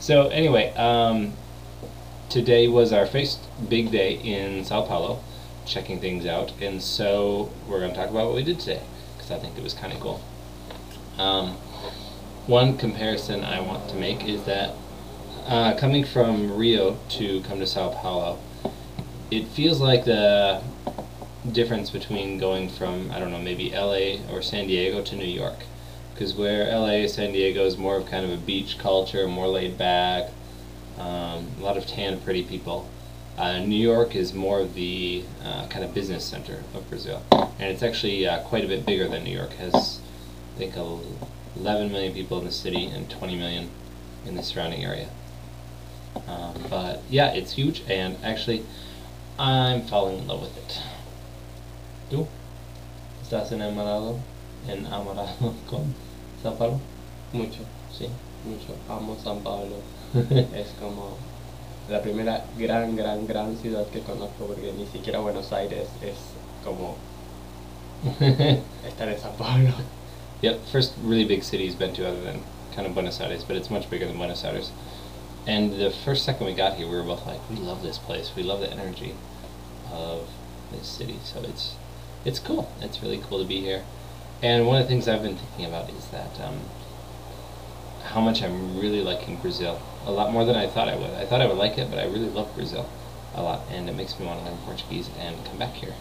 So anyway, today was our first big day in Sao Paulo, checking things out, and so we're going to talk about what we did today, because I think it was kind of cool. One comparison I want to make is that coming from Rio to come to Sao Paulo, it feels like the difference between going from, I don't know, maybe LA or San Diego to New York. Because where LA, San Diego is more of kind of a beach culture, more laid back, a lot of tan, pretty people. New York is more of the kind of business center of Brazil. And it's actually quite a bit bigger than New York. It has, I think, 11 million people in the city and 20 million in the surrounding area. But yeah, it's huge, and actually I'm falling in love with it. ¿Tú? ¿Estás enamorado con São Paulo? Mucho, Sí. mucho. Amo São Paulo. Es como la primera gran ciudad que conozco, porque ni siquiera Buenos Aires es como estar en São Paulo. Yep, first really big city he's been to other than kind of Buenos Aires, but it's much bigger than Buenos Aires. And the first second we got here, we were both like, we love this place. We love the energy of this city. So it's cool. It's really cool to be here. And one of the things I've been thinking about is that how much I'm really liking Brazil. A lot more than I thought I would. I thought I would like it, but I really love Brazil a lot. And it makes me want to learn Portuguese and come back here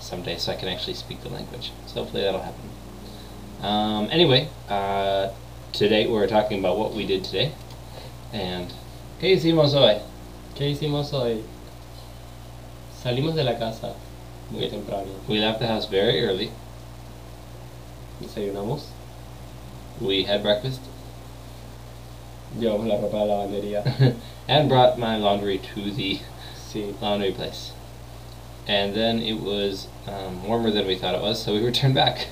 someday so I can actually speak the language. So hopefully that'll happen. Anyway, today we're talking about what we did today. And ¿qué hicimos hoy? ¿Qué hicimos hoy? Salimos de la casa muy temprano. We left the house very early. Desayunamos. We had breakfast. Llevamos la ropa a la lavandería. And brought my laundry to the Sí. laundry place. And then it was warmer than we thought it was, so we returned back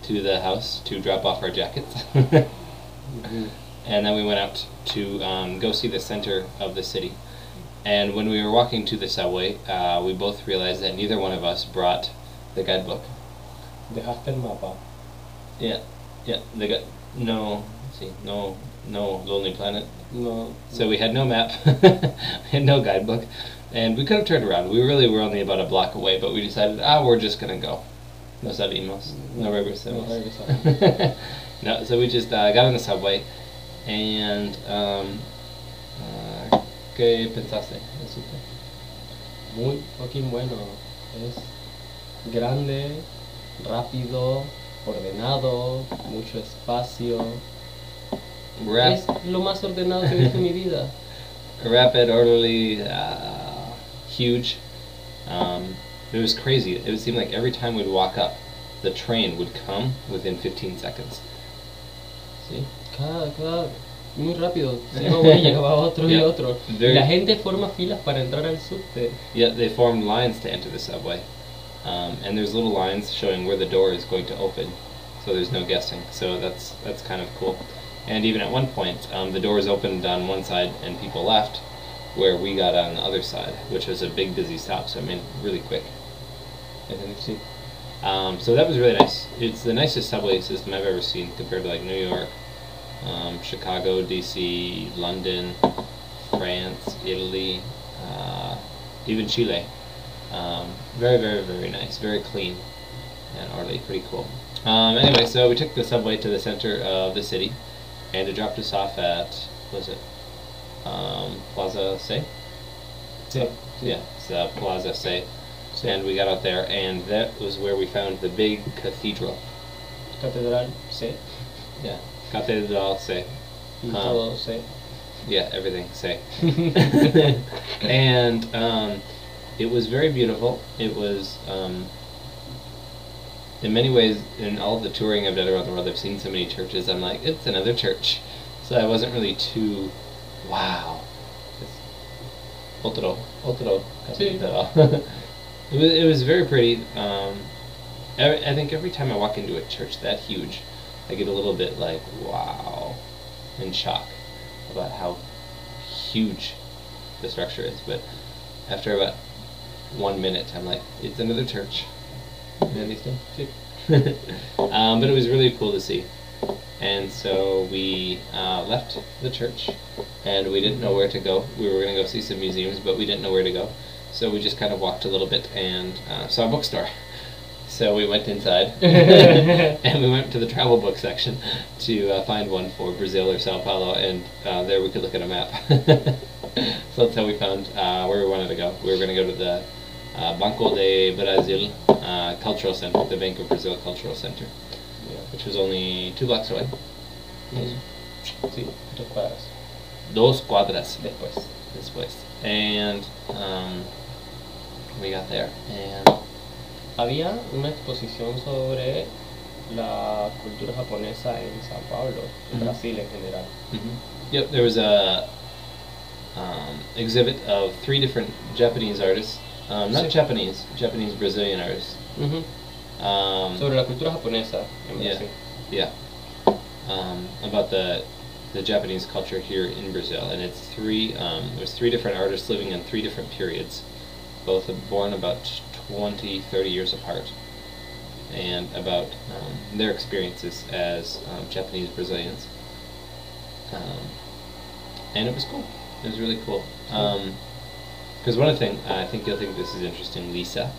to the house to drop off our jackets. And then we went out to go see the center of the city. And when we were walking to the subway, we both realized that neither one of us brought the guidebook. ¿Dejaste el mapa? Yeah, no Lonely Planet. No. So we had no map, we had no guidebook, and we could have turned around. We really were only about a block away, but we decided, we're just gonna go. No salimos, no regresamos. No regresamos. No, so we just got on the subway, and ¿qué pensaste? Muy fucking bueno. Es grande, rápido, ordenado, mucho espacio. Es lo más ordenado que he visto en mi vida. Rapid, orderly, huge. It was crazy. It seemed like every time we'd walk up, the train would come within 15 seconds. See? Muy rápido. Llegaba otro y otro. Very, La gente forma filas para entrar al subte. Yeah, they formed lines to enter the subway. And there's little lines showing where the door is going to open, so there's no guessing. So that's kind of cool. And even at one point, the doors opened on one side and people left, where we got on the other side, which was a big busy stop, so I mean really quick. So that was really nice. It's the nicest subway system I've ever seen compared to like New York, Chicago, DC, London, France, Italy, even Chile. Very nice, very clean and orderly, pretty cool. Anyway, so we took the subway to the center of the city, and it dropped us off at, what was it, Plaza C? Sí. Yeah, it's Plaza C. And we got out there, and that was where we found the big cathedral. Catedral C. Yeah, Catedral C. Todo C. Yeah, everything C. And it was very beautiful. It was, in many ways, in all the touring I've done around the world, I've seen so many churches, I'm like, it's another church. So I wasn't really too, wow. Otro catedral. It was very pretty. I think every time I walk into a church that huge, I get a little bit like, wow, in shock about how huge the structure is. But after about 1 minute, I'm like, it's another church. ¿Me listo? Sí. But it was really cool to see. And so we left the church, and we didn't know where to go. We were going to go see some museums, but we didn't know where to go. So we just kind of walked a little bit and saw a bookstore. So we went inside, and we went to the travel book section to find one for Brazil or São Paulo, and there we could look at a map. So that's how we found where we wanted to go. We were going to go to the Banco de Brasil Cultural Center, the Bank of Brazil Cultural Center, which was only 2 blocks away. Sí, 2 cuadras. 2 cuadras Después. And we got there, and Había una exposición sobre la cultura japonesa en São Paulo, en Brasil en general. Yep, there was a exhibit of 3 different Japanese artists, not Japanese Brazilian artists. Sobre la cultura japonesa en Brasil. Yeah. About the Japanese culture here in Brazil, and it's 3. There's 3 different artists living in 3 different periods, both born about 20-30 years apart, and about their experiences as Japanese Brazilians. And it was cool. It was really cool. Because one of the things, I think you'll think this is interesting, Lisa,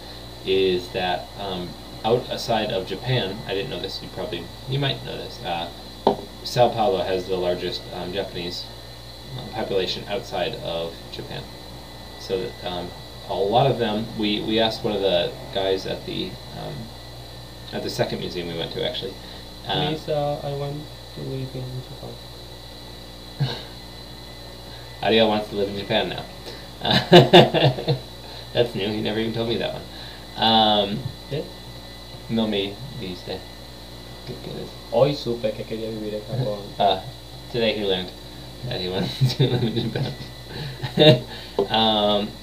is that outside of Japan, I didn't know this, you might know this, Sao Paulo has the largest Japanese population outside of Japan. So that a lot of them, we asked one of the guys at the second museum we went to, actually. Lisa, I want to live in Japan. Ariel wants to live in Japan now. That's new, he never even told me that one. No me dijiste. Hoy supe que quería vivir en Japón. Today he learned that he wants to live in Japan.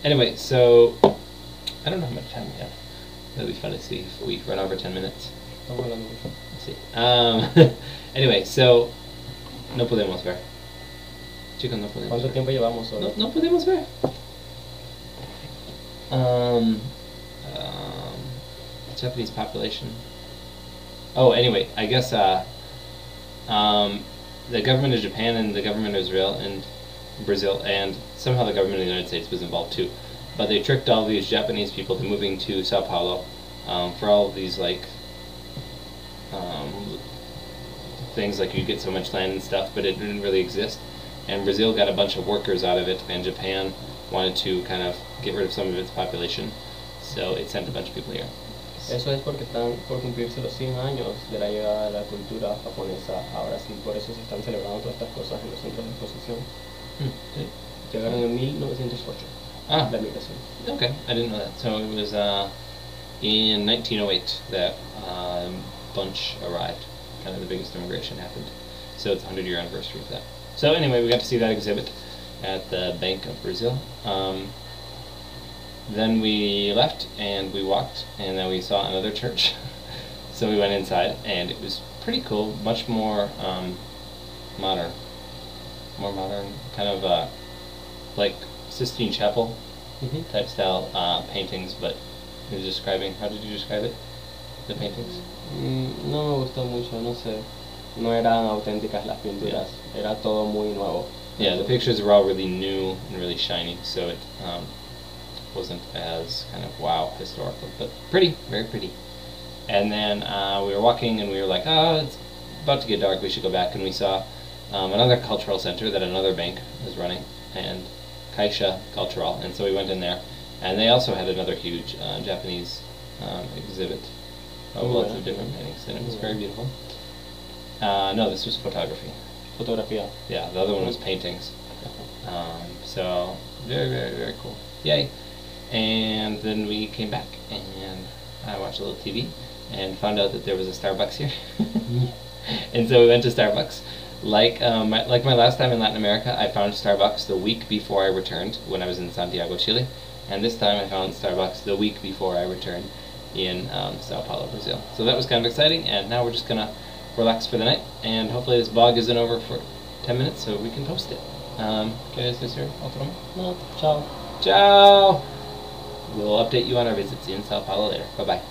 Anyway, so I don't know how much time we have. That'll be fun to see if we run over 10 minutes. Let's see. Anyway, so no podemos ver. Chicos, no podemos ¿Cuánto ver. tiempo llevamos solo? No podemos ver. Japanese population. Oh, anyway, I guess the government of Japan and the government of Israel and Brazil, and somehow the government of the United States was involved too. But they tricked all these Japanese people to moving to Sao Paulo for all of these things like you get so much land and stuff, but it didn't really exist. And Brazil got a bunch of workers out of it, and Japan wanted to kind of get rid of some of its population, so it sent a bunch of people here. Eso es porque están por cumplirse los 100 años de la llegada de la cultura japonesa a Brasil, por eso se están celebrando todas estas cosas en los centros de exposición. Llegaron en 1908, la migración. Okay, I didn't know that. So it was in 1908 that bunch arrived. Kind of the biggest immigration happened. So it's a 100-year anniversary of that. So anyway, we got to see that exhibit at the Bank of Brazil. Then we left and we walked, and then we saw another church. So we went inside, and it was pretty cool, much more modern. More modern, kind of like Sistine Chapel type style paintings, but you're describing, how did you describe it? The paintings? No me gustó mucho, no sé. No eran auténticas las pinturas, era todo muy nuevo. Yeah, the pictures were all really new and really shiny, so it wasn't as kind of wow historical, but pretty, very pretty. And then we were walking and we were like, it's about to get dark, we should go back, and we saw another cultural center that another bank was running, and Caixa Cultural, and so we went in there, and they also had another huge Japanese exhibit of lots of different paintings, and it was very beautiful. No, this was photography. Fotografía. Yeah, the other one was paintings. So very, very, very cool. Yay! And then we came back and I watched a little TV and found out that there was a Starbucks here. And so we went to Starbucks. Like my last time in Latin America, I found Starbucks the week before I returned when I was in Santiago, Chile. And this time I found Starbucks the week before I returned in Sao Paulo, Brazil. So that was kind of exciting, and now we're just going to relax for the night, and hopefully this vlog isn't over for 10 minutes so we can post it. ¿Quieres decir otro? No, chao. Ciao! We'll update you on our visits in Sao Paulo later. Bye-bye.